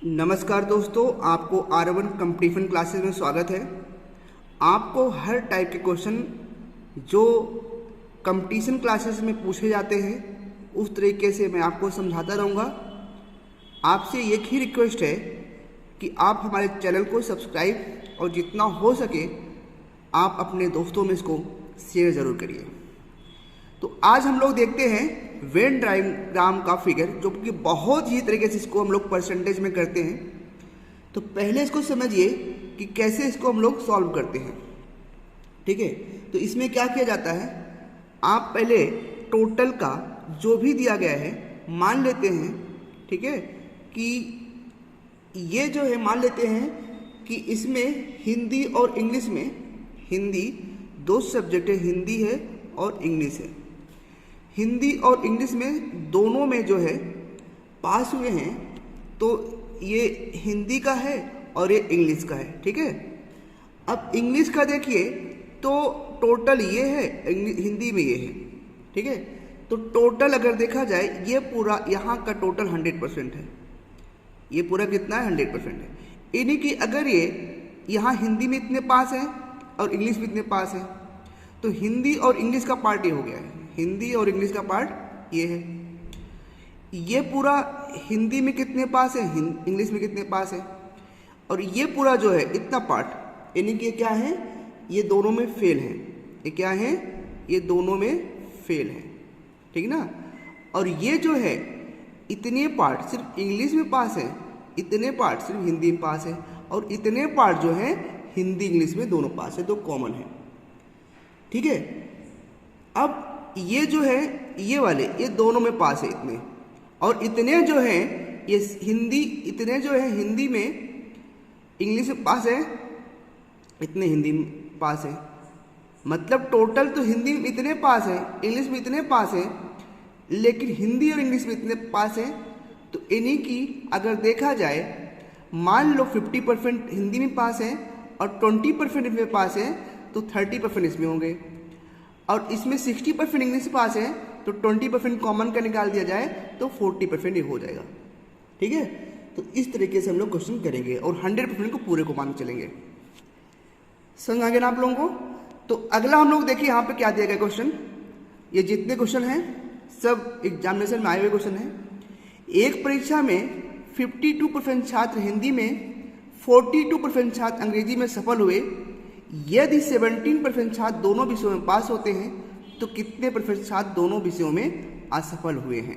नमस्कार दोस्तों, आपको R1 कंपटीशन क्लासेस में स्वागत है। आपको हर टाइप के क्वेश्चन जो कंपटीशन क्लासेस में पूछे जाते हैं उस तरीके से मैं आपको समझाता रहूँगा। आपसे एक ही रिक्वेस्ट है कि आप हमारे चैनल को सब्सक्राइब और जितना हो सके आप अपने दोस्तों में इसको शेयर ज़रूर करिए। तो आज हम लोग देखते हैं वेन डायग्राम का फिगर, जो कि बहुत ही तरीके से इसको हम लोग परसेंटेज में करते हैं। तो पहले इसको समझिए कि कैसे इसको हम लोग सॉल्व करते हैं। ठीक है, तो इसमें क्या किया जाता है, आप पहले टोटल का जो भी दिया गया है मान लेते हैं। ठीक है, कि ये जो है मान लेते हैं कि इसमें हिंदी और इंग्लिश में, हिंदी दो सब्जेक्ट है, हिंदी है और इंग्लिश है। हिंदी और इंग्लिश में दोनों में जो है पास हुए हैं, तो ये हिंदी का है और ये इंग्लिश का है। ठीक है, अब इंग्लिश का देखिए तो टोटल ये है, हिंदी में ये है। ठीक है, तो टोटल अगर देखा जाए ये पूरा यहाँ का टोटल 100% है। ये पूरा कितना है, 100% है। यानी कि अगर ये यहाँ हिंदी में इतने पास है और इंग्लिश में इतने पास है, तो हिंदी और इंग्लिश का पार्ट ये हो गया है। हिंदी और इंग्लिश का पार्ट ये है। ये पूरा हिंदी में कितने पास है, इंग्लिश में कितने पास है, और ये पूरा जो है इतना पार्ट, यानी कि ये क्या है, ये दोनों में फेल है। ये क्या है, ये दोनों में फेल है। ठीक ना, और ये जो है इतने पार्ट सिर्फ इंग्लिश में पास है, इतने पार्ट सिर्फ हिंदी में पास है, और इतने पार्ट जो है हिंदी इंग्लिश में दोनों पास है, तो कॉमन है। ठीक है, अब ये जो है ये वाले ये दोनों में पास है इतने, और इतने जो है ये हिंदी, इतने जो है हिंदी में इंग्लिश में पास है, इतने हिंदी में पास है। मतलब टोटल तो हिंदी में इतने पास है, इंग्लिश में इतने पास है, लेकिन हिंदी और इंग्लिश में इतने पास है। तो इन्हीं की अगर देखा जाए, मान लो 50% हिंदी में पास है और 20% इसमें पास है, तो 30% इसमें होंगे, और इसमें 60% इंग्लिश पास है, तो 20% कॉमन का निकाल दिया जाए तो 40% ये हो जाएगा। ठीक है, तो इस तरीके से हम लोग क्वेश्चन करेंगे और 100% को पूरे को मान चलेंगे। समझ आ गया ना आप लोगों को। तो अगला हम लोग देखिए यहाँ पे क्या दिया गया क्वेश्चन। ये जितने क्वेश्चन हैं सब एग्जामिनेशन में आए हुए क्वेश्चन हैं। एक परीक्षा में 52% छात्र हिंदी में, 42% छात्र अंग्रेजी में सफल हुए। यदि 17% छात्र दोनों विषयों में पास होते हैं, तो कितने % छात्र दोनों विषयों में असफल हुए हैं।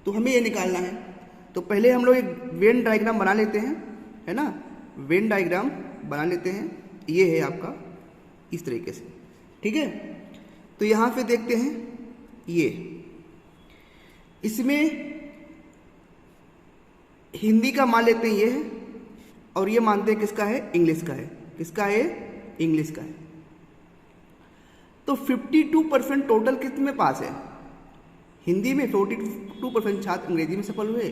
तो हमें ये निकालना है। तो पहले हम लोग एक वेन डायग्राम बना लेते हैं, है ना। वेन डायग्राम बना लेते हैं, ये है आपका इस तरीके से। ठीक है, तो यहाँ पे देखते हैं, ये इसमें हिंदी का मान लेते हैं ये है, और ये मानते हैं किसका है, इंग्लिश का है। किसका है, इंग्लिश का है। तो 52% टोटल कितने में पास है, हिंदी में 42% छात्र अंग्रेजी में सफल हुए।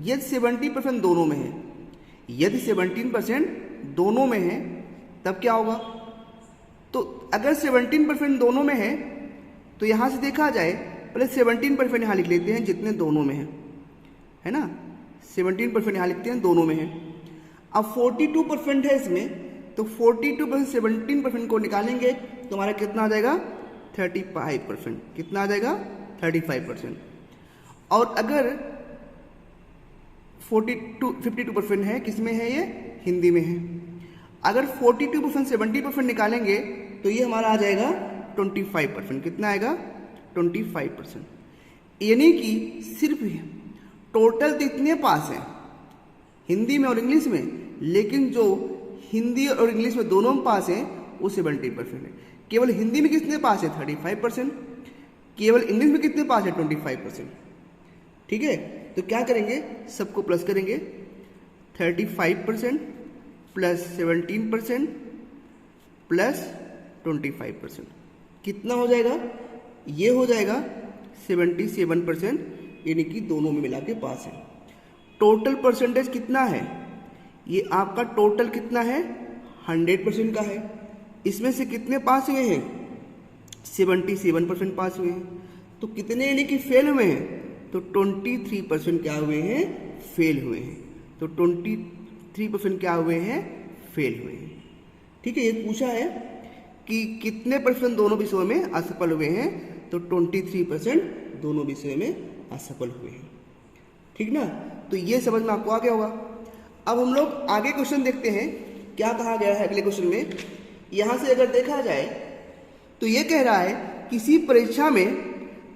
यदि 70% दोनों में है, यदि 17% दोनों में है, तब क्या होगा। तो अगर 17% दोनों में है, तो यहां से देखा जाए पहले 17% यहां लिख लेते हैं जितने दोनों में है ना। 17% यहां लिखते हैं दोनों में है। अब 42% है इसमें, तो 42% 17% को निकालेंगे तो हमारा कितना आ जाएगा, 35%। कितना आ जाएगा, 35%। और अगर 52% है, किसमें है, ये हिंदी में है। अगर 42% 70% निकालेंगे तो ये हमारा आ जाएगा 25%। कितना आएगा, 25%। यानी कि सिर्फ टोटल तो इतने पास है हिंदी में और इंग्लिश में, लेकिन जो हिंदी और इंग्लिश में दोनों में पास है वो 70% है। केवल हिंदी में कितने पास है, 35%। केवल इंग्लिश में कितने पास है, 25%। ठीक है, तो क्या करेंगे, सबको प्लस करेंगे। 35% प्लस 17% प्लस 25%, कितना हो जाएगा, ये हो जाएगा 77%, यानी कि दोनों में मिला के पास है। टोटल परसेंटेज कितना है, ये आपका टोटल कितना है, 100% का है। इसमें से कितने पास हुए हैं, 77% पास हुए हैं। तो कितने यानी कि फेल हुए हैं, तो 23% क्या हुए हैं, फेल हुए हैं। तो 23% क्या हुए हैं, फेल हुए हैं। ठीक है, ये पूछा है कि कितने परसेंट दोनों विषयों में असफल हुए हैं, तो 23% दोनों विषयों में असफल हुए हैं। ठीक ना, तो ये समझ में आपको आ गया होगा। अब हम लोग आगे क्वेश्चन देखते हैं, क्या कहा गया है अगले क्वेश्चन में। यहां से अगर देखा जाए तो ये कह रहा है किसी परीक्षा में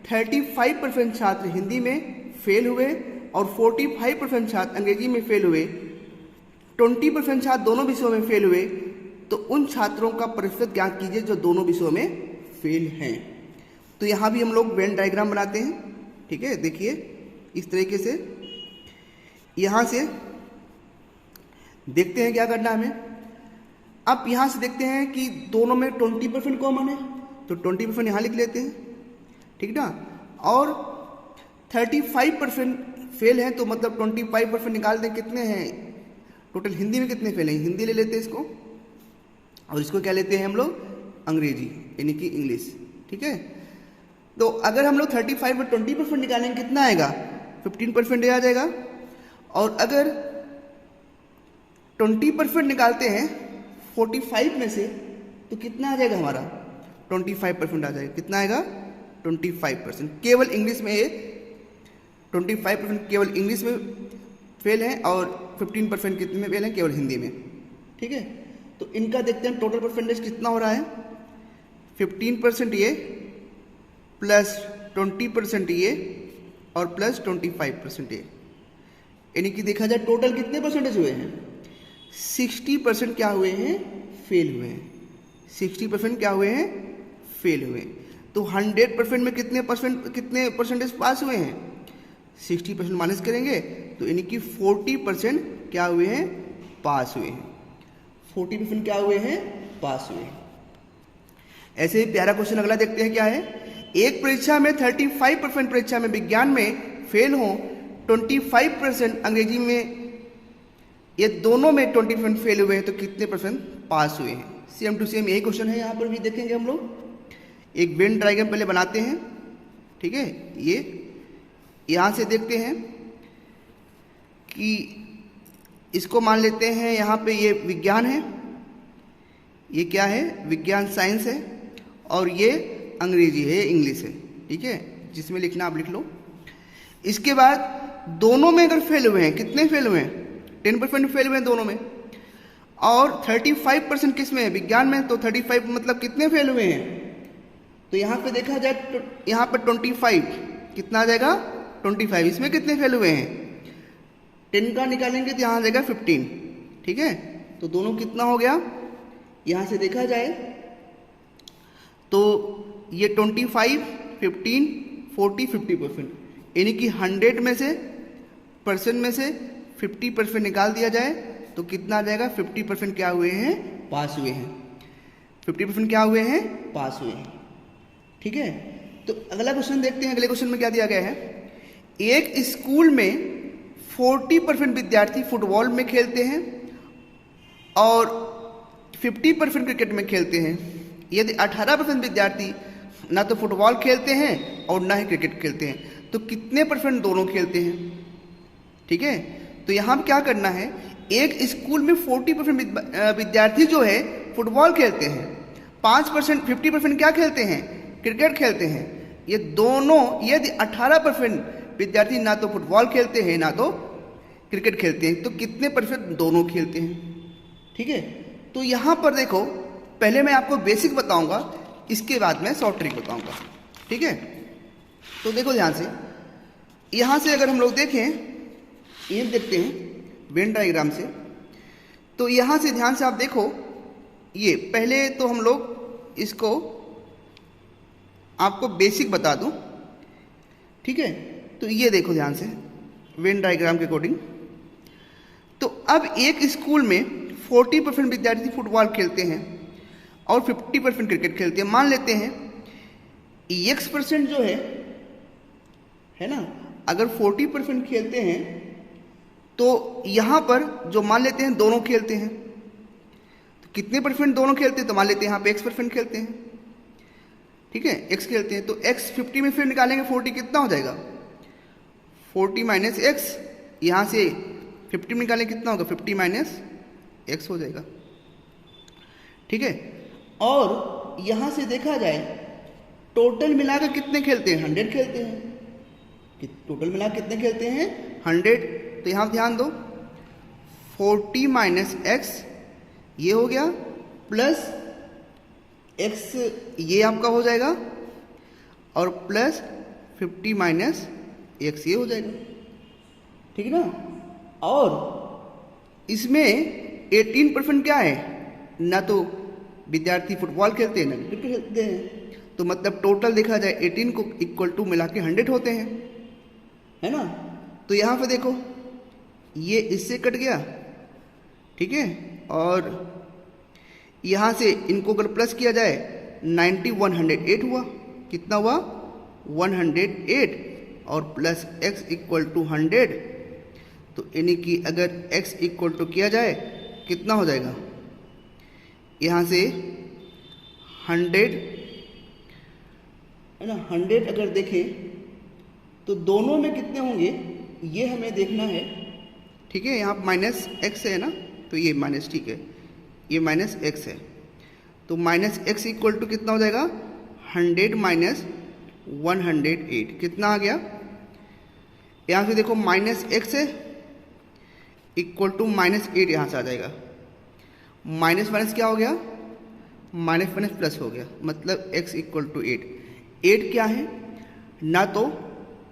35% छात्र हिंदी में फेल हुए और 45% छात्र अंग्रेजी में फेल हुए, 20% छात्र दोनों विषयों में फेल हुए, तो उन छात्रों का प्रतिशत ज्ञात कीजिए जो दोनों विषयों में फेल हैं। तो यहाँ भी हम लोग वेन डायग्राम बनाते हैं। ठीक है, देखिए इस तरीके से यहाँ से देखते हैं क्या करना है हमें। अब यहाँ से देखते हैं कि दोनों में 20% कॉमन है, तो 20% यहाँ लिख लेते हैं। ठीक ना, और 35% फेल है, तो मतलब 25% निकाल दें, कितने हैं टोटल हिंदी में कितने फेल हैं, हिंदी ले लेते हैं इसको, और इसको क्या लेते हैं हम लोग, अंग्रेजी यानी कि इंग्लिश। ठीक है, तो अगर हम लोग 35 में 20% निकालेंगे कितना आएगा, 15% आ जाएगा। और अगर 20% निकालते हैं 45 में से, तो कितना आ जाएगा हमारा, 25% आ जाएगा। कितना आएगा, 25%। केवल इंग्लिश में ये 25% केवल इंग्लिश में फेल है और 15% कितने में फेल है, केवल हिंदी में। ठीक है, तो इनका देखते हैं टोटल परसेंटेज कितना हो रहा है, 15% ये प्लस 20% ये और प्लस 25% ये, यानी कि देखा जाए टोटल कितने परसेंटेज हुए हैं, 60% क्या हुए हैं, फेल हुए हैं। 60% क्या हुए हैं, फेल हुए। तो 100% में कितने परसेंटेज पास हुए हैं, 60% माइनस करेंगे तो यानी कि 40% क्या हुए हैं, पास हुए हैं। 40% क्या हुए हैं, पास हुए हैं। ऐसे ही प्यारा क्वेश्चन अगला देखते हैं क्या है। एक परीक्षा में 35% परीक्षा में विज्ञान में फेल हो, 25% अंग्रेजी में, ये दोनों में 20% फेल हुए हैं, तो कितने परसेंट पास हुए हैं। सेम टू सेम यही क्वेश्चन है, यहाँ पर भी देखेंगे हम लोग। एक वेन डायग्राम पहले बनाते हैं। ठीक है, ये यहाँ से देखते हैं कि इसको मान लेते हैं यहाँ पे ये विज्ञान है, ये क्या है, विज्ञान साइंस है, और ये अंग्रेजी है, इंग्लिश है। ठीक है, जिसमें लिखना आप लिख लो। इसके बाद दोनों में अगर फेल हुए हैं, कितने फेल हुए हैं, 10% फेल हुए हैं दोनों में, और 35% किस में है, विज्ञान में, तो 35 मतलब कितने फेल हुए हैं, तो यहाँ पे देखा जाए तो यहाँ पर 25 कितना आ जाएगा, 25, इसमें कितने फेल हुए हैं, 10 का निकालेंगे तो यहाँ आ जाएगा 15। ठीक है, तो दोनों कितना हो गया, यहाँ से देखा जाए तो ये 25, 15, 40, 50%, यानी कि 100 में से परसेंट में से 50% निकाल दिया जाए तो कितना आ जाएगा, 50% क्या हुए हैं, पास हुए हैं। 50% क्या हुए हैं, पास हुए हैं। ठीक है, तो अगला क्वेश्चन देखते हैं। अगले क्वेश्चन में क्या दिया गया है। एक स्कूल में 40% विद्यार्थी फुटबॉल में खेलते हैं और 50% क्रिकेट में खेलते हैं। यदि 18% विद्यार्थी ना तो फुटबॉल खेलते हैं और ना ही क्रिकेट खेलते हैं, तो कितने परसेंट दोनों खेलते हैं। ठीक है, तो यहाँ क्या करना है, एक स्कूल में 40% विद्यार्थी जो है फुटबॉल खेलते हैं, 5% 50% क्या खेलते हैं, क्रिकेट खेलते हैं। ये दोनों, यदि 18% विद्यार्थी ना तो फुटबॉल खेलते हैं ना तो क्रिकेट खेलते हैं, तो कितने परसेंट दोनों खेलते हैं। ठीक है, तो यहाँ पर देखो, पहले मैं आपको बेसिक बताऊंगा, इसके बाद मैं शॉर्ट ट्रिक बताऊंगा। ठीक है, तो देखो ध्यान से, यहाँ से अगर हम लोग देखें, ये देखते हैं वेन डायग्राम से, तो यहाँ से ध्यान से आप देखो, ये पहले तो हम लोग इसको आपको बेसिक बता दूं। ठीक है, तो ये देखो ध्यान से वेन डायग्राम के अकॉर्डिंग। तो अब एक स्कूल में 40% विद्यार्थी फुटबॉल खेलते हैं और 50% क्रिकेट खेलते हैं। मान लेते हैं x% जो है ना, अगर 40% खेलते हैं तो यहाँ पर जो मान लेते हैं दोनों खेलते हैं, तो कितने परसेंट दोनों खेलते हैं, तो मान लेते हैं यहाँ पे x% खेलते हैं। ठीक है, x खेलते हैं, तो x 50 में फिर निकालेंगे 40, कितना हो जाएगा, 40 माइनस x, यहाँ से 50 निकालें कितना होगा, 50 माइनस एक्स हो जाएगा। ठीक है, और यहाँ से देखा जाए टोटल मिलाकर कितने खेलते हैं, 100 खेलते हैं। टोटल मिलाकर कितने खेलते हैं, 100। तो यहाँ ध्यान दो, 40 माइनस एक्स ये हो गया, प्लस एक्स ये आपका हो जाएगा, और प्लस 50 माइनस एक्स ये हो जाएगा। ठीक है ना। और इसमें 18% क्या है, ना तो विद्यार्थी फुटबॉल खेलते हैं ना क्रिकेट खेलते हैं, तो मतलब टोटल देखा जाए 18 को इक्वल टू मिला के 100 होते हैं, है ना। तो यहाँ पे देखो ये इससे कट गया, ठीक है, और यहाँ से इनको अगर प्लस किया जाए 90 108 हुआ, कितना हुआ 108, और प्लस x इक्वल टू 100, तो यानी कि अगर x इक्वल टू किया जाए कितना हो जाएगा, यहाँ से 100 है ना, 100 अगर देखें तो दोनों में कितने होंगे ये हमें देखना है। ठीक है, यहाँ माइनस एक्स है ना, तो ये माइनस, ठीक है, ये माइनस एक्स है, तो माइनस एक्स इक्वल टू कितना हो जाएगा, 100 माइनस 108, कितना आ गया। यहाँ से देखो माइनस एक्स है इक्वल टू माइनस 8, यहाँ से आ जाएगा, माइनस माइनस क्या हो गया, माइनस माइनस प्लस हो गया, मतलब x इक्वल टू 8। 8 क्या है, ना तो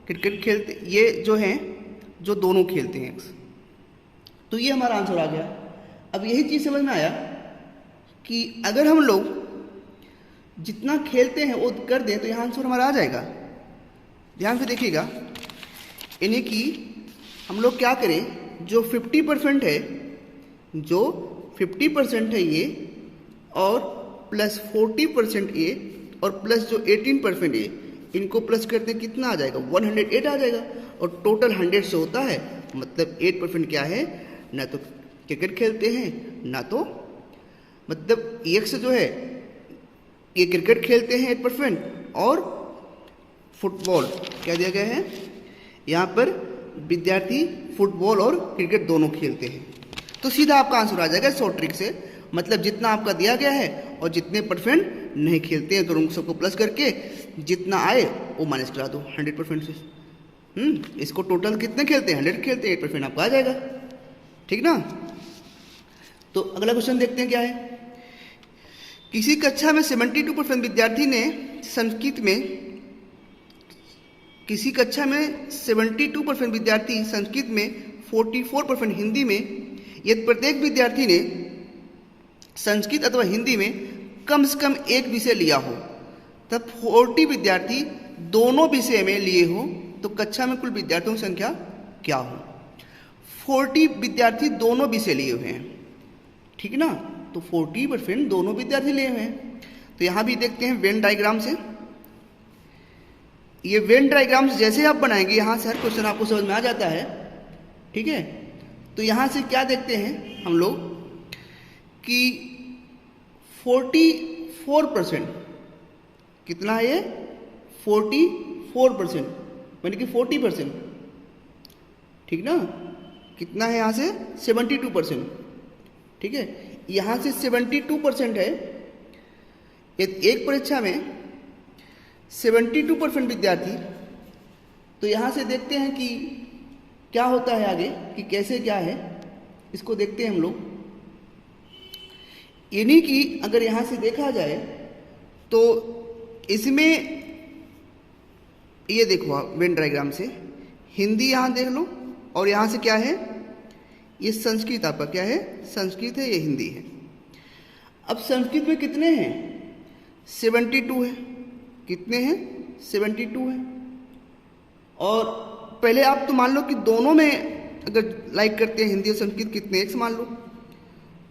क्रिकेट खेलते ये जो हैं, जो दोनों खेलते हैं x, तो ये हमारा आंसर आ गया। अब यही चीज़ समझ में आया कि अगर हम लोग जितना खेलते हैं वो कर दें तो यहाँ आंसर हमारा आ जाएगा। ध्यान से देखिएगा, यानी कि हम लोग क्या करें, जो 50% है, जो 50% है ये, और प्लस 40% ये, और प्लस जो 18% ये, इनको प्लस करते कितना आ जाएगा, 108 आ जाएगा, और टोटल 100 से होता है, मतलब 8% क्या है, ना तो क्रिकेट खेलते हैं, ना तो मतलब x जो है ये क्रिकेट खेलते हैं 8%, और फुटबॉल क्या दिया गया है, यहाँ पर विद्यार्थी फुटबॉल और क्रिकेट दोनों खेलते हैं। तो सीधा आपका आंसर आ जाएगा शॉर्ट ट्रिक से, मतलब जितना आपका दिया गया है और जितने % नहीं खेलते हैं, तो उन सबको प्लस करके जितना आए वो माइनस करा दो 100% से। इसको टोटल कितने खेलते हैं, 100 खेलते हैं, 8% आपका आ जाएगा। ठीक ना। तो अगला क्वेश्चन देखते हैं क्या है। किसी कक्षा में 72% विद्यार्थी ने संस्कृत में, किसी कक्षा में 72% विद्यार्थी संस्कृत में, 44% हिंदी में, यदि प्रत्येक विद्यार्थी ने संस्कृत अथवा हिंदी में कम से कम एक विषय लिया हो, तब 40 विद्यार्थी दोनों विषय में लिए हो, तो कक्षा में कुल विद्यार्थियों की संख्या क्या हो। 40 विद्यार्थी दोनों विषय लिए हुए हैं, ठीक ना, तो 40% दोनों विद्यार्थी लिए हुए हैं। तो यहाँ भी देखते हैं वेन डायग्राम से, ये वेन डायग्राम्स जैसे आप बनाएंगे यहाँ से हर क्वेश्चन आपको समझ में आ जाता है। ठीक है, तो यहाँ से क्या देखते हैं हम लोग कि 44% कितना है, ये 44% यानी कि 40%, ठीक ना, कितना है यहाँ से 72%। ठीक है, यहाँ से 72% है, एक परीक्षा में 72% विद्यार्थी, तो यहाँ से देखते हैं कि क्या होता है आगे, कि कैसे क्या है, इसको देखते हैं हम लोग। यानी कि अगर यहाँ से देखा जाए तो इसमें ये देखो वेन डायग्राम से हिंदी यहाँ देख लो, और यहाँ से क्या है, ये संस्कृत आपका क्या है, संस्कृत है, ये हिंदी है। अब संस्कृत में कितने हैं, 72 है, कितने हैं 72 है। और पहले आप तो मान लो कि दोनों में अगर लाइक करते हैं हिंदी और संस्कृत, कितने एक्स मान लो,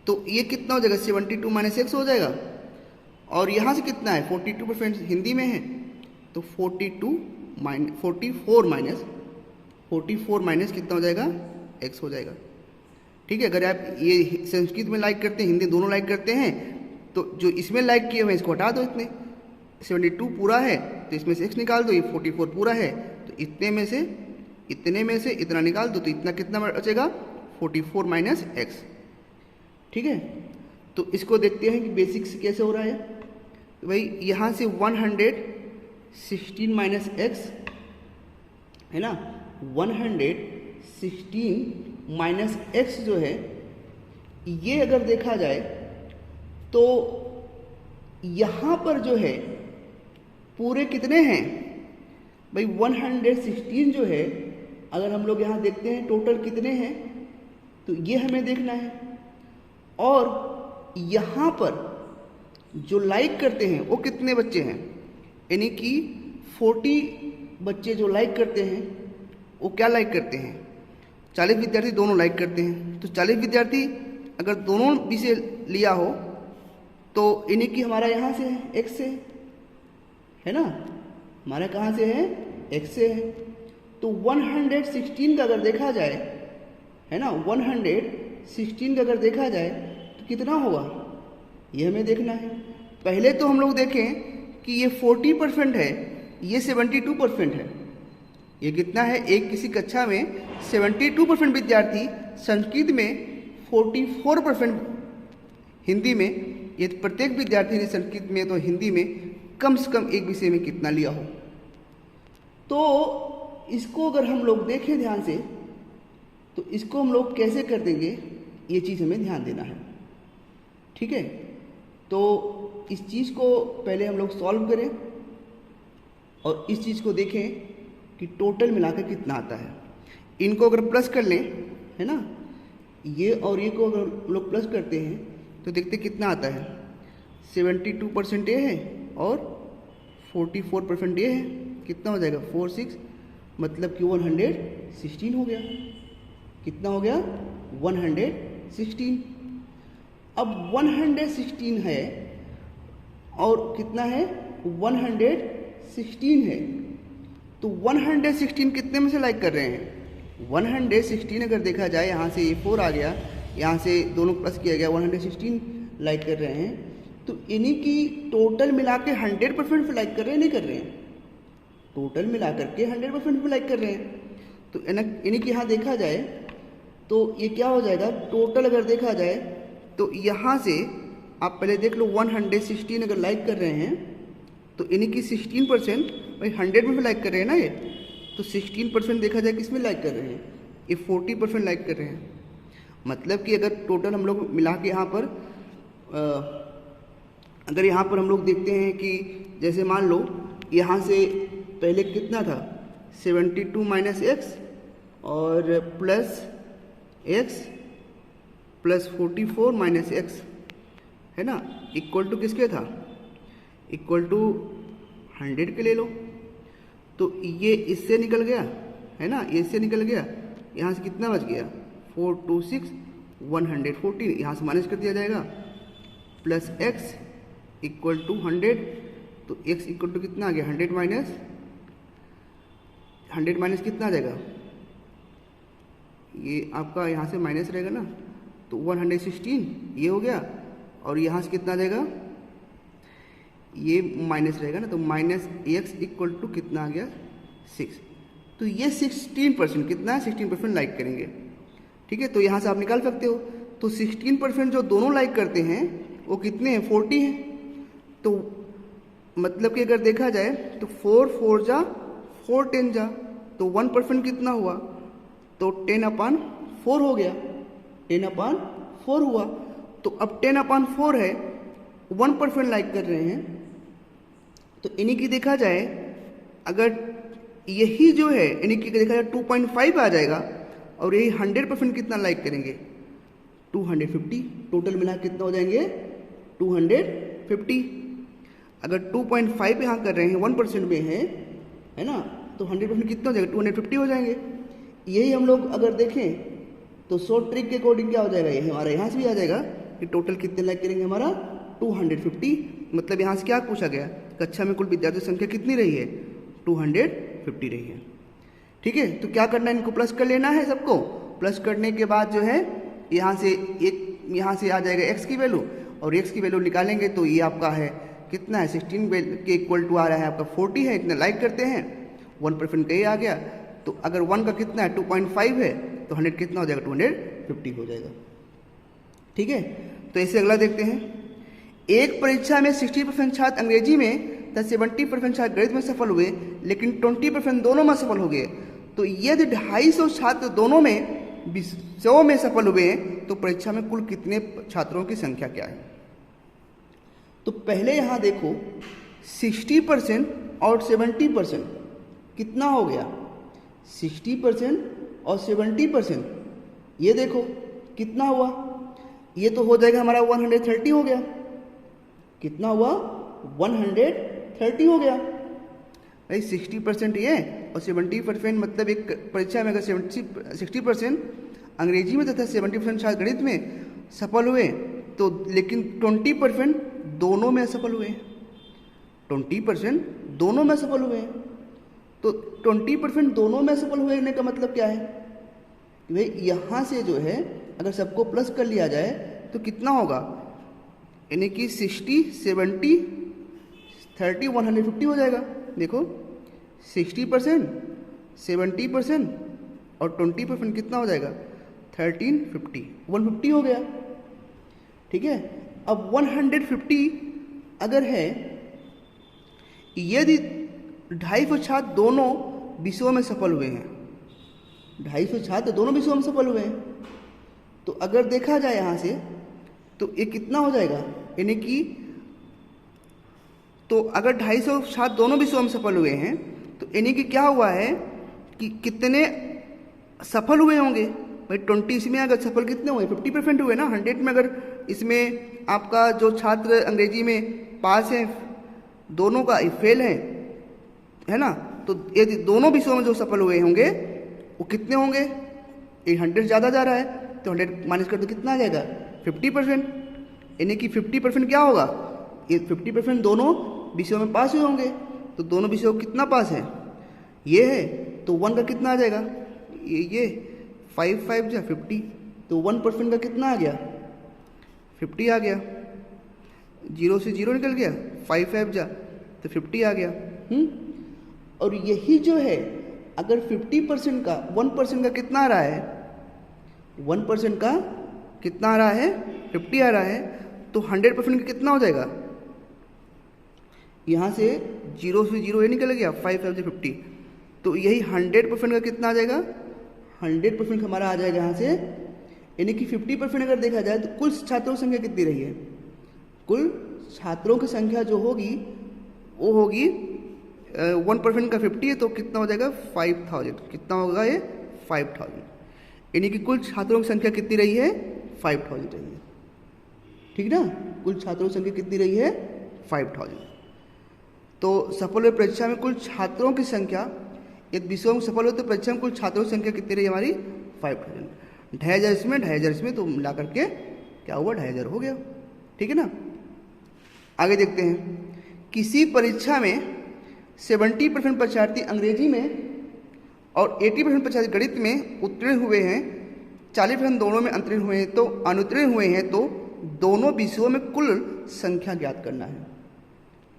तो ये कितना हो जाएगा 72 माइनस एक्स हो जाएगा। और यहाँ से कितना है 42% हिंदी में है, तो 44 माइनस कितना हो जाएगा, एक्स हो जाएगा। ठीक है, अगर आप ये संस्कृत में लाइक करते हैं, हिंदी दोनों लाइक करते हैं, तो जो इसमें लाइक किए हुए हैं इसको हटा दो, इतने 72 पूरा है तो इसमें से x निकाल दो, ये 44 पूरा है तो इतने में से इतना निकाल दो, तो इतना कितना बचेगा 44 माइनस एक्स। ठीक है, तो इसको देखते हैं कि बेसिक से कैसे हो रहा है। तो भाई यहाँ से 116 माइनस एक्स है ना, 116 माइनस एक्स जो है ये अगर देखा जाए तो यहाँ पर जो है पूरे कितने हैं भाई, 116 जो है अगर हम लोग यहाँ देखते हैं टोटल कितने हैं तो ये हमें देखना है। और यहाँ पर जो लाइक करते हैं वो कितने बच्चे हैं, यानी कि 40 बच्चे जो लाइक करते हैं वो क्या लाइक करते हैं, 40 विद्यार्थी दोनों लाइक करते हैं। तो 40 विद्यार्थी अगर दोनों विषय लिया हो तो यानी कि हमारा यहाँ से है एक्स से, है ना, हमारा कहाँ से है एक्स से है। तो 116 का अगर देखा जाए, है ना, 116 का अगर देखा जाए तो कितना होगा ये हमें देखना है। पहले तो हम लोग देखें कि ये 40% है, ये 72% है। ये कितना है, एक किसी कक्षा में 72% विद्यार्थी संस्कृत में, 44% हिंदी में। ये प्रत्येक विद्यार्थी ने संस्कृत में तो हिंदी में कम से कम एक विषय में कितना लिया हो। तो इसको अगर हम लोग देखें ध्यान से तो इसको हम लोग कैसे कर देंगे, ये चीज़ हमें ध्यान देना है। ठीक है, तो इस चीज़ को पहले हम लोग सॉल्व करें और इस चीज़ को देखें कि टोटल मिलाकर कितना आता है। इनको अगर प्लस कर लें, है ना, ये और ये को अगर हम लोग प्लस करते हैं तो देखते कितना आता है, 72% ये है और 44% ये है। कितना हो जाएगा 46, मतलब कि 116 हो गया। कितना हो गया 116। अब 116 है और कितना है 116 है, तो 116 कितने में से लाइक कर रहे हैं, 116 अगर देखा जाए यहाँ से ये 4 आ गया, यहाँ से दोनों प्लस किया गया, 116 लाइक कर रहे हैं। तो इन्हीं की टोटल मिला के 100% पे लाइक कर रहे हैं, नहीं कर रहे हैं, टोटल मिला करके 100% पे लाइक कर रहे हैं। तो इन्हीं की यहाँ देखा जाए तो ये क्या हो जाएगा, टोटल अगर देखा जाए तो यहाँ से आप पहले देख लो 116 अगर लाइक कर रहे हैं तो इन्हीं की 16% भाई 100 में लाइक कर रहे हैं ना ये, तो 16% देखा जाए किस में लाइक कर रहे हैं, ये 40% लाइक कर रहे हैं। मतलब कि अगर टोटल हम लोग मिला के यहाँ पर अगर यहाँ पर हम लोग देखते हैं कि जैसे मान लो यहाँ से पहले कितना था 72 माइनस एक्स और plus x plus 44 minus x, है ना, इक्वल टू किसके था, इक्वल टू 100 के ले लो। तो ये इससे निकल गया, है ना, ये इससे निकल गया, यहाँ से कितना बच गया 426 114, यहाँ से माइनस कर दिया जाएगा, प्लस एक्स इक्वल टू 100, तो एक्स इक्वल टू कितना आ गया 100 माइनस कितना आ जाएगा, ये आपका यहाँ से माइनस रहेगा ना, तो 116 ये हो गया, और यहाँ से कितना आ जाएगा, ये माइनस रहेगा ना, तो माइनस एक्स इक्वल टू कितना आ गया 6। तो ये 16% कितना है, 16% लाइक करेंगे। ठीक है, तो यहाँ से आप निकाल सकते हो। तो 16% जो दोनों लाइक करते हैं वो कितने हैं, 40 हैं। तो मतलब कि अगर देखा जाए तो 4 4 जा 4 10 जा, तो 1% कितना हुआ, तो 10/4 हो गया, 10/4 हुआ। तो अब 10/4 है, 1% लाइक कर रहे हैं, तो इन्हीं की देखा जाए अगर यही जो है इन्हीं की देखा जाए 2.5 आ जाएगा, और यही 100% कितना लाइक करेंगे 250, टोटल मिला कितना हो जाएंगे 250। अगर 2.5 यहाँ कर रहे हैं 1% में है ना, तो 100% कितना हो जाएगा 250 हो जाएंगे। यही हम लोग अगर देखें तो शॉर्ट ट्रिक के अकॉर्डिंग क्या हो जाएगा, ये हमारा यहाँ से भी आ जाएगा कि टोटल कितने लाइक करेंगे हमारा 250। मतलब यहाँ से क्या पूछा गया, कक्षा में कुल विद्यार्थियों की संख्या कितनी रही है 250 रही है। ठीक है, तो क्या करना है, इनको प्लस कर लेना है सबको। प्लस करने के बाद जो है यहाँ से यहाँ से आ जाएगा एक्स की वैल्यू, और एक्स की वैल्यू निकालेंगे तो ये आपका है कितना है 16 के इक्वल टू आ रहा है आपका 40 है, इतना लाइक करते हैं, 1% का ही आ गया। तो अगर 1 का कितना है 2.5 है, तो 100 कितना हो जाएगा 150 हो जाएगा। ठीक है, तो इसे अगला देखते हैं। एक परीक्षा में 60% छात्र अंग्रेजी में तथा 70% छात्र गणित में सफल हुए, लेकिन 20% दोनों में सफल हो गए। तो यदि 250 छात्र दोनों में विषयों में सफल हुए हैं तो परीक्षा में कुल कितने छात्रों की संख्या क्या है? तो पहले यहां देखो 60% और 70% कितना हो गया? 60% और 70%, ये देखो कितना हुआ? ये तो हो जाएगा हमारा 130 हो गया। कितना हुआ? 130 हो गया भाई। 60% ये और 70%, मतलब एक परीक्षा में अगर 60% अंग्रेजी में तथा 70% छात्र गणित में सफल हुए तो लेकिन 20% दोनों में असफल हुए। 20% दोनों में सफल हुए। तो 20% दोनों में सफल हुए का मतलब क्या है? भाई यहाँ से जो है अगर सबको प्लस कर लिया जाए तो कितना होगा? यानी कि 60, 70, 30, 150 हो जाएगा। देखो 60%, 70% और 20% कितना हो जाएगा? 1350, 150 हो गया। ठीक है, अब 150 अगर है, यदि 250 छात्र दोनों विषयों में सफल हुए हैं, 250 छात्र दोनों विषयों में सफल हुए हैं, तो अगर देखा जाए यहाँ से तो ये कितना हो जाएगा? यानी कि तो अगर 250 छात्र दोनों विषयों में सफल हुए हैं तो यानी कि क्या हुआ है कि कितने सफल हुए होंगे भाई? 20 इसमें अगर सफल कितने हुए? 50% हुए ना। 100 में अगर इसमें आपका जो छात्र अंग्रेजी में पास है, दोनों का फेल है ना, तो यदि दोनों विषयों में जो सफल हुए होंगे वो कितने होंगे? 100 ज़्यादा जा रहा है तो 100 माइनस कर दो, कितना आ जाएगा? 50%। यानी कि 50% क्या होगा? ये 50% दोनों विषयों में पास हुए होंगे। तो दोनों विषयों कितना पास है? ये है, तो 1 का कितना आ जाएगा? ये 5 5 जा 50, तो 1% का कितना आ गया? 50 आ गया। 0 से 0 निकल गया, 5 5 जा तो 50 आ गया। और यही जो है अगर 50% का 1% का कितना आ रहा है? 1% का कितना आ रहा है? 50 आ रहा है। तो 100% का कितना हो जाएगा? यहाँ से 0 से 0 ये निकल गया, 5 5 से 50, तो यही 100% का कितना आ जाएगा? 100% हमारा आ जाएगा यहाँ से। यानी कि 50% अगर देखा जाए तो कुल छात्रों की संख्या कितनी रही है? कुल छात्रों की संख्या जो होगी वो होगी 1% का 50 है तो कितना हो जाएगा? 5000। कितना होगा ये? 5000। यानी कि कुल छात्रों की संख्या कितनी रही है? 5000 रही है। ठीक ना, कुल छात्रों की संख्या कितनी रही है? 5000। तो सफल हुए परीक्षा में कुल छात्रों की संख्या, यदि विषयों में सफल हुए तो परीक्षा में कुल छात्रों की संख्या कितनी रही हमारी? 5000। 2500 इसमें, 2500 इसमें, तो मिला करके क्या हुआ? 2500 हो गया। ठीक है ना। आगे देखते हैं। किसी परीक्षा में 70% परीक्षार्थी अंग्रेजी में और 80% परीक्षार्थी गणित में उत्तीर्ण हुए हैं, 40% दोनों में अनुत्तीर्ण हुए हैं, तो अनुत्तीर्ण हुए हैं तो दोनों विषयों में कुल संख्या ज्ञात करना है।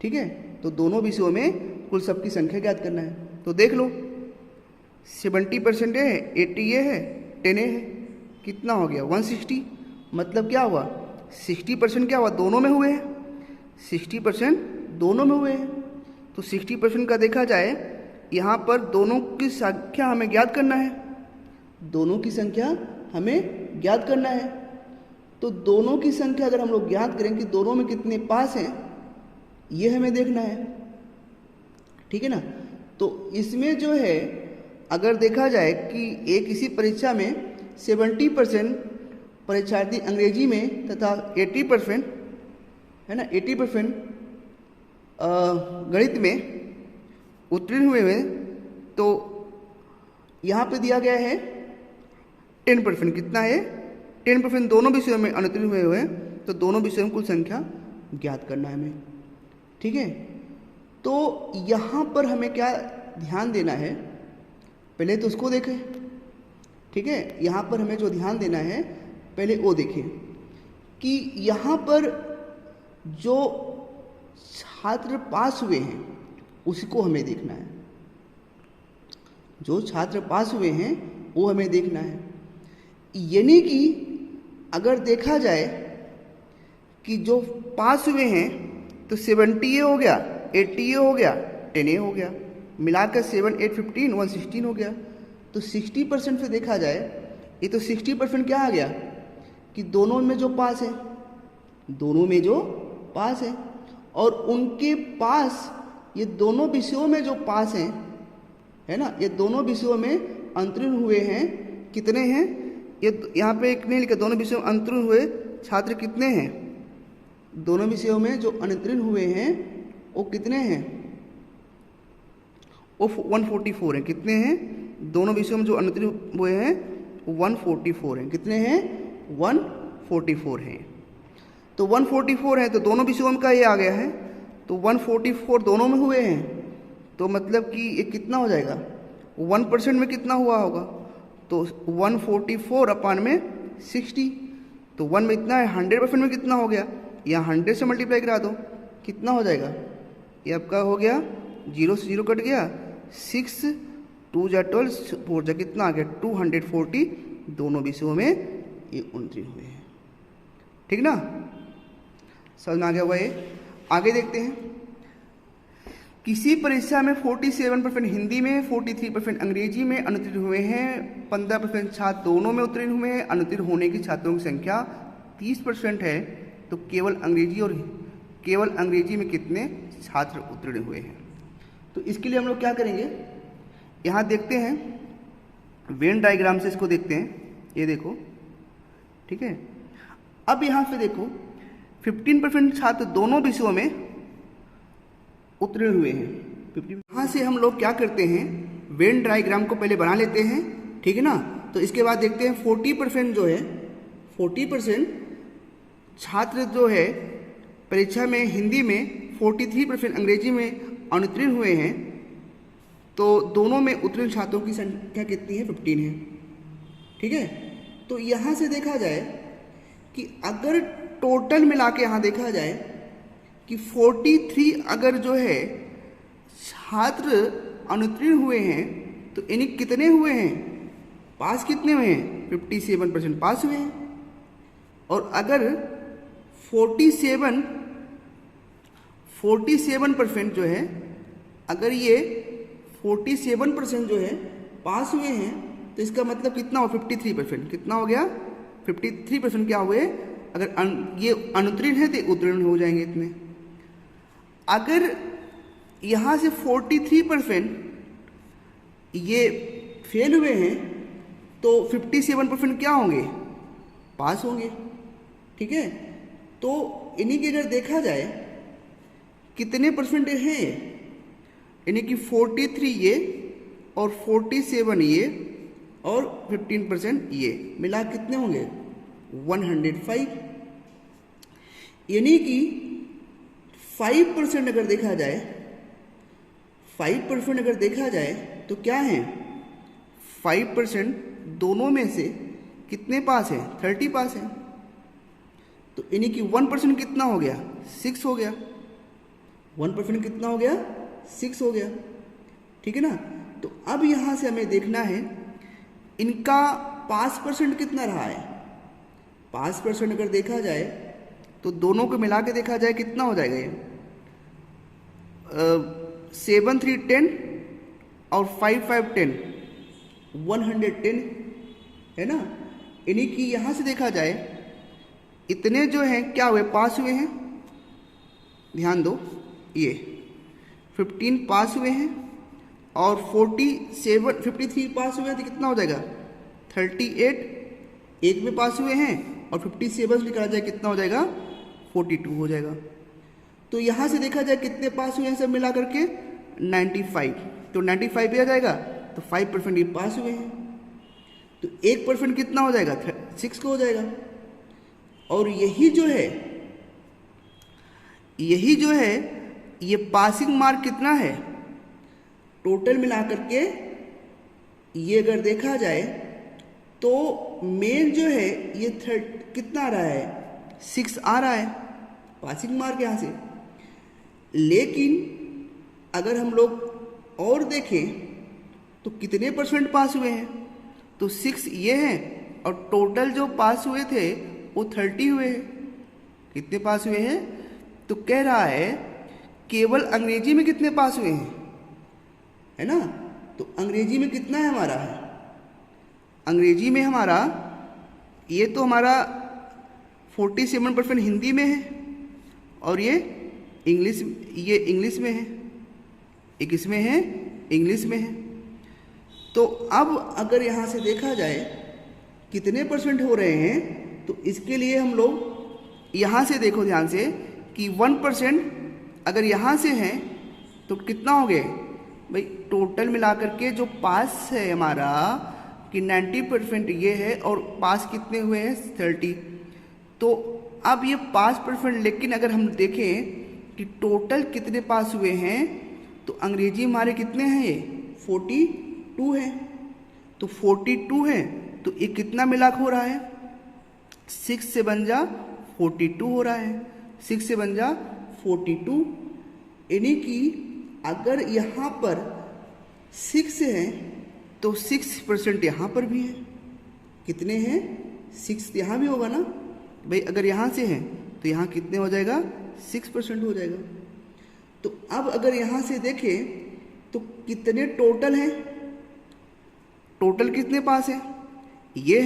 ठीक है, तो दोनों विषयों में कुल सबकी संख्या ज्ञात करना है। तो देख लो 70% है, 80 ये है, 10 है, कितना हो गया? 160। मतलब क्या हुआ? 60% क्या हुआ? दोनों में हुए हैं। 60% दोनों में हुए हैं। तो 60% का देखा जाए यहाँ पर दोनों की संख्या हमें ज्ञात करना है। दोनों की संख्या हमें ज्ञात करना है। तो दोनों की संख्या अगर हम लोग ज्ञात करें कि दोनों में कितने पास हैं, ये हमें देखना है। ठीक है ना। तो इसमें जो है अगर देखा जाए कि एक इसी परीक्षा में 70% परीक्षार्थी अंग्रेजी में तथा 80% है ना, 80% गणित में उत्तीर्ण हुए हैं, तो यहाँ पे दिया गया है 10%। कितना है? 10% दोनों विषयों में अनुत्तीर्ण हुए हैं, तो दोनों विषयों में कुल संख्या ज्ञात करना है हमें। ठीक है, तो यहाँ पर हमें क्या ध्यान देना है? पहले तो उसको देखें। ठीक है, यहाँ पर हमें जो ध्यान देना है पहले वो देखें कि यहाँ पर जो छात्र पास हुए हैं उसको हमें देखना है। जो छात्र पास हुए हैं वो हमें देखना है। यानी कि अगर देखा जाए कि जो पास हुए हैं तो 70 हो गया, 80 हो गया, 10 हो गया, मिलाकर 7, 8, 15, 116 हो गया। तो 60% से देखा जाए, ये तो 60% क्या आ गया कि दोनों में जो पास है, दोनों में जो पास है, और उनके पास ये दोनों विषयों में जो पास हैं, है ना, ये दोनों विषयों में अंतरीण हुए हैं, कितने हैं, ये यहाँ पे एक नहीं लिखा, दोनों विषयों में अंतरीण हुए छात्र कितने हैं, दोनों विषयों में जो अंतरीण हुए हैं वो कितने हैं, वो 144 हैं। कितने हैं, दोनों विषयों में जो अंतरीण हुए हैं 144 हैं। कितने हैं, 144 हैं। तो 144 है तो दोनों विषयों का ये आ गया है, तो 144 दोनों में हुए हैं, तो मतलब कि ये कितना हो जाएगा, 1% में कितना हुआ होगा, तो 144 अपान में 60, तो 1 में इतना है, 100% में कितना हो गया, यहाँ 100 से मल्टीप्लाई करा दो, कितना हो जाएगा, ये आपका हो गया, 0 से 0 कट गया, 6 2 जा 12 4 जा कितना आ गया, 240, दोनों विषयों में ये अंतरीण हुए हैं। ठीक ना, समझ में आ गया हुआ ये। आगे देखते हैं, किसी परीक्षा में 47% हिंदी में, 43% अंग्रेजी में अनुत्तीर्ण हुए हैं, 15% छात्र दोनों में उत्तीर्ण हुए हैं। अनुत्तीर्ण होने की छात्रों की संख्या 30% है, तो केवल अंग्रेजी में कितने छात्र उत्तीर्ण हुए हैं। तो इसके लिए हम लोग क्या करेंगे, यहाँ देखते हैं वेन डायग्राम से इसको देखते हैं, ये देखो, ठीक है। अब यहाँ पे देखो 15% छात्र दोनों विषयों में उत्तीर्ण हुए हैं। 15 यहाँ से हम लोग क्या करते हैं, वेन डायग्राम को पहले बना लेते हैं, ठीक है ना। तो इसके बाद देखते हैं 40% जो है, 40% छात्र जो है परीक्षा में हिंदी में, 43% अंग्रेजी में अनुत्तीर्ण हुए हैं, तो दोनों में उत्तीर्ण छात्रों की संख्या कितनी है, 15 है। ठीक है, तो यहाँ से देखा जाए कि अगर टोटल मिला के यहाँ देखा जाए कि 43 अगर जो है छात्र अनुत्तीर्ण हुए हैं, तो इन्हीं कितने हुए हैं, पास कितने हुए हैं, 57% पास हुए हैं। और अगर 47% जो है, अगर ये 47% जो है पास हुए हैं, तो इसका मतलब कितना हो, 53%, कितना हो गया, 53% क्या हुए, अगर ये अनुत्तीर्ण है तो उत्तीर्ण हो जाएंगे इतने। अगर यहाँ से 43% ये फेल हुए हैं, तो 57% क्या होंगे, पास होंगे। ठीक है, तो इन्हीं की अगर देखा जाए कितने परसेंट हैं, यानी कि 43 ये और 47 ये और 15% ये मिला कितने होंगे, 105। यानी कि 5% अगर देखा जाए, 5% अगर देखा जाए तो क्या है, 5% दोनों में से कितने पास है, 30 पास है। तो यानी कि 1% कितना हो गया, 6 हो गया। 1% कितना हो गया, 6 हो गया। ठीक है ना। तो अब यहाँ से हमें देखना है इनका पास परसेंट कितना रहा है। पास परसेंट अगर देखा जाए तो दोनों को मिला के देखा जाए कितना हो जाएगा, ये 7 3 10 और 5 5 10, 110 है ना। यानी कि यहाँ से देखा जाए इतने जो हैं क्या हुए, पास हुए हैं। ध्यान दो, ये 15 पास हुए हैं और 53 पास हुए हैं, तो कितना हो जाएगा, 38 एक में पास हुए हैं और 57 निकाला जाए कितना हो जाएगा, 42 हो जाएगा। तो यहाँ से देखा जाए कितने पास हुए हैं सब मिला करके 95, तो 95 भी आ जाएगा। तो 5% ये पास हुए हैं, तो 1% कितना हो जाएगा, 6 को हो जाएगा। और यही जो है ये पासिंग मार्क कितना है, टोटल मिला करके ये अगर देखा जाए तो मेन जो है ये कितना आ रहा है, 6 आ रहा है पासिंग मार्क यहाँ से। लेकिन अगर हम लोग और देखें तो कितने परसेंट पास हुए हैं, तो 6 ये हैं और टोटल जो पास हुए थे वो 30 हुए हैं। कितने पास हुए हैं? तो कह रहा है केवल अंग्रेजी में कितने पास हुए हैं, है ना। तो अंग्रेजी में कितना है हमारा? अंग्रेजी में हमारा ये तो हमारा 47% हिंदी में है और ये इंग्लिश में है, ये किस में है? इंग्लिश में है। तो अब अगर यहाँ से देखा जाए कितने परसेंट हो रहे हैं, तो इसके लिए हम लोग यहाँ से देखो ध्यान से कि 1% अगर यहाँ से हैं तो कितना हो गए भाई? टोटल मिलाकर के जो पास है हमारा कि 90% ये है और पास कितने हुए हैं? 30। तो अब ये 5%, लेकिन अगर हम देखें कि टोटल कितने पास हुए हैं तो अंग्रेजी हमारे कितने हैं? ये 42 है। तो 42 है तो ये कितना मिलाक हो रहा है? 6 से बन जा 42 हो रहा है। 6 से बन जा 42, यानी कि अगर यहाँ पर 6 है तो 6% यहाँ पर भी है। कितने हैं? 6 यहाँ भी होगा ना भाई। अगर यहाँ से हैं तो यहाँ कितने हो जाएगा? 6% हो जाएगा। तो अब अगर यहाँ से देखें तो कितने टोटल हैं? टोटल कितने पास है? ये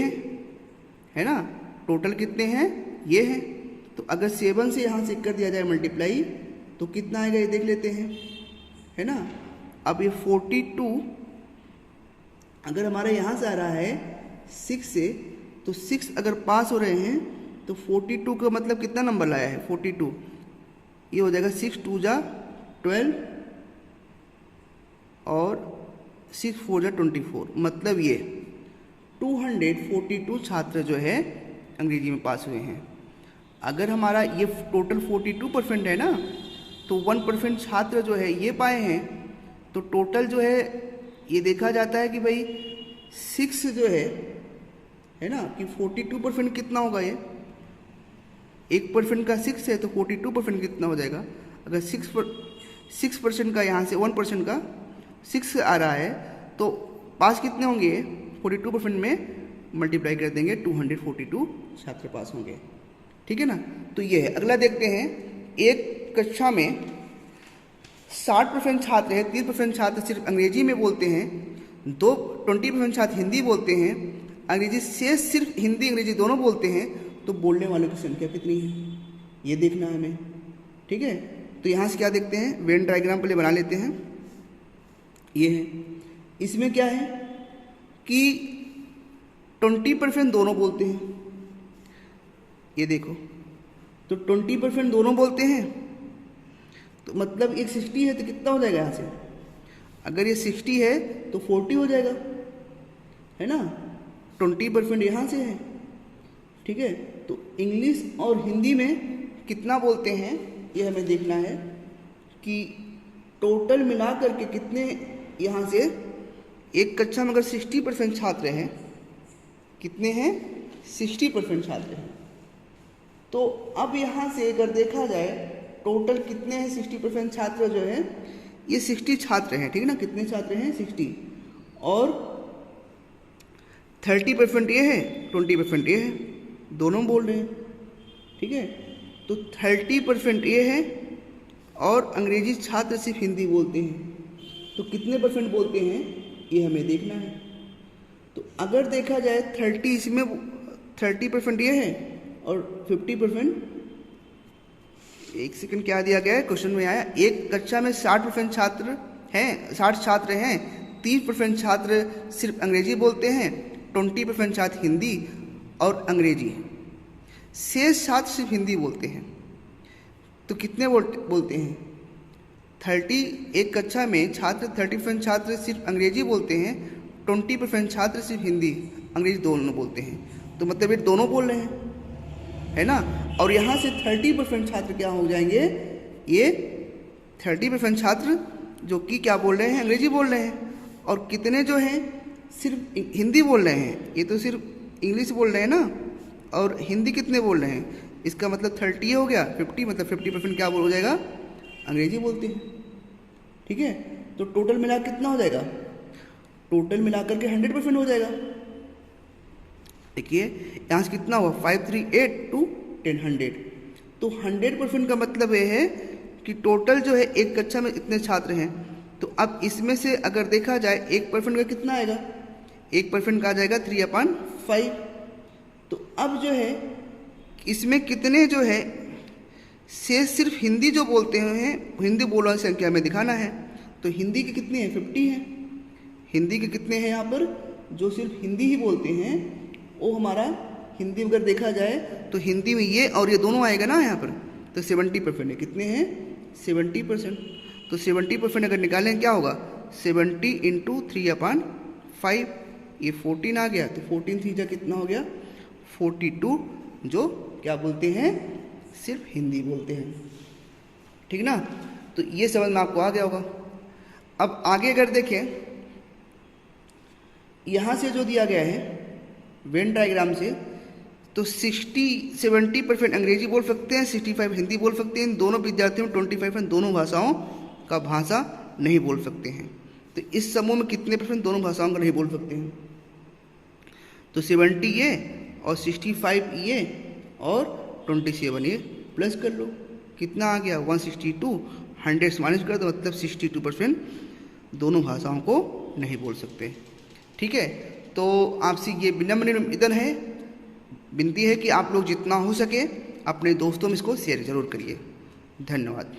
है ना। टोटल कितने हैं? ये है। तो अगर 7 से यहाँ से कर दिया जाए मल्टीप्लाई तो कितना आएगा ये देख लेते हैं, है ना। अब ये 42 अगर हमारा यहाँ से आ रहा है 6 से, तो 6 अगर पास हो रहे हैं तो 42 का मतलब कितना नंबर लाया है? 42। ये हो जाएगा 6 2 जा 12 और 6 4 जा 24। मतलब ये 242 छात्र जो है अंग्रेजी में पास हुए हैं। अगर हमारा ये टोटल 42% है ना, तो 1% छात्र जो है ये पाए हैं। तो टोटल जो है ये देखा जाता है कि भाई 6 जो है ना, कि 42% कितना होगा? ये 1% का 6 है तो 42% कितना हो जाएगा? अगर 6% का यहाँ से 1% का 6 आ रहा है तो पास कितने होंगे? 42% में मल्टीप्लाई कर देंगे 242 छात्र पास होंगे। ठीक है ना। तो ये है। अगला देखते हैं, एक कक्षा में 60% छात्र है, 30% छात्र सिर्फ अंग्रेजी में बोलते हैं, 20% छात्र हिंदी बोलते हैं, अंग्रेजी से सिर्फ हिंदी अंग्रेजी दोनों बोलते हैं, तो बोलने वालों की संख्या कितनी है ये देखना है हमें। ठीक है। तो यहाँ से क्या देखते हैं? वेन डायग्राम पहले बना लेते हैं। ये है, इसमें क्या है कि 20% दोनों बोलते हैं। ये देखो, तो 20% दोनों बोलते हैं, तो मतलब एक 60 है तो कितना हो जाएगा यहाँ से? अगर ये 60 है तो 40 हो जाएगा, है ना। 20% यहाँ से है। ठीक है। तो इंग्लिश और हिंदी में कितना बोलते हैं ये हमें देखना है कि टोटल मिला करके कितने यहाँ से, एक कक्षा में अगर 60% छात्र हैं, कितने हैं? 60% छात्र हैं। तो अब यहाँ से अगर देखा जाए टोटल कितने हैं 60% छात्र जो है, ये 60 छात्र हैं। ठीक है ना। कितने छात्र हैं? 60। और 30% ये है, 20% ये है, दोनों बोल रहे हैं। ठीक है। तो 30% ये है और अंग्रेजी छात्र सिर्फ हिंदी बोलते हैं, तो कितने परसेंट बोलते हैं ये हमें देखना है। तो अगर देखा जाए 30 इसमें 30% ये है और 50%, एक सेकंड क्या दिया गया है क्वेश्चन में आया, एक कक्षा में 60% छात्र हैं, 60 छात्र हैं, 30% छात्र सिर्फ अंग्रेजी बोलते हैं, 20% छात्र हिंदी और अंग्रेजी, शेष छात्र सिर्फ हिंदी बोलते हैं। तो कितने बोलते हैं? 30। एक कक्षा में छात्र 30% छात्र सिर्फ अंग्रेजी बोलते हैं, 20% छात्र सिर्फ हिंदी अंग्रेजी दोनों बोलते हैं। तो मतलब ये दोनों बोल रहे हैं, है ना। और यहाँ से 30% छात्र क्या हो जाएंगे? ये 30% छात्र जो कि क्या बोल रहे हैं? अंग्रेजी बोल रहे हैं। और कितने जो हैं सिर्फ हिंदी बोल रहे हैं, ये तो सिर्फ इंग्लिश बोल रहे हैं ना। और हिंदी कितने बोल रहे हैं? इसका मतलब 30 हो गया, 50 मतलब 50% क्या हो जाएगा? अंग्रेजी बोलते हैं। ठीक है। तो टोटल मिला कितना हो जाएगा? टोटल मिलाकर के 100% हो जाएगा। देखिए यहाँ से कितना हुआ 538 टू 10 तो 100% का मतलब ये है कि टोटल जो है एक कक्षा में इतने छात्र हैं। तो अब इसमें से अगर देखा जाए 1% का कितना आएगा, 1% का आ जाएगा 3/5। तो अब जो है इसमें कितने जो है से सिर्फ हिंदी जो बोलते हैं हिंदी बोलने की संख्या में दिखाना है। तो हिंदी के कितने हैं 50 हैं, हिंदी के कितने हैं यहाँ पर जो सिर्फ हिंदी ही बोलते हैं वो हमारा हिंदी अगर देखा जाए तो हिंदी में ये और ये दोनों आएगा ना यहाँ पर। तो 70% है, कितने हैं 70%। तो 70% अगर निकालें क्या होगा 70 इंटू 3/5, ये 14 आ गया। तो 14 3 कितना हो गया 42 जो क्या बोलते हैं सिर्फ हिंदी बोलते हैं, ठीक ना। तो ये समझ में आपको आ गया होगा। अब आगे अगर देखें यहाँ से जो दिया गया है वेन डायग्राम से, तो 70% अंग्रेजी बोल सकते हैं, 65 हिंदी बोल सकते हैं। इन दोनों विद्यार्थियों में 25% दोनों भाषाओं का भाषा नहीं बोल सकते हैं। तो इस समूह में कितने % दोनों भाषाओं का नहीं बोल सकते हैं। तो 70 ये और 65 ये और 27 ये प्लस कर लो, कितना आ गया 162। 100 से माइनस कर दो मतलब 62% दोनों भाषाओं को नहीं बोल सकते, ठीक है। तो आपसे ये विनम्र निवेदन है, विनती है कि आप लोग जितना हो सके अपने दोस्तों में इसको शेयर जरूर करिए। धन्यवाद।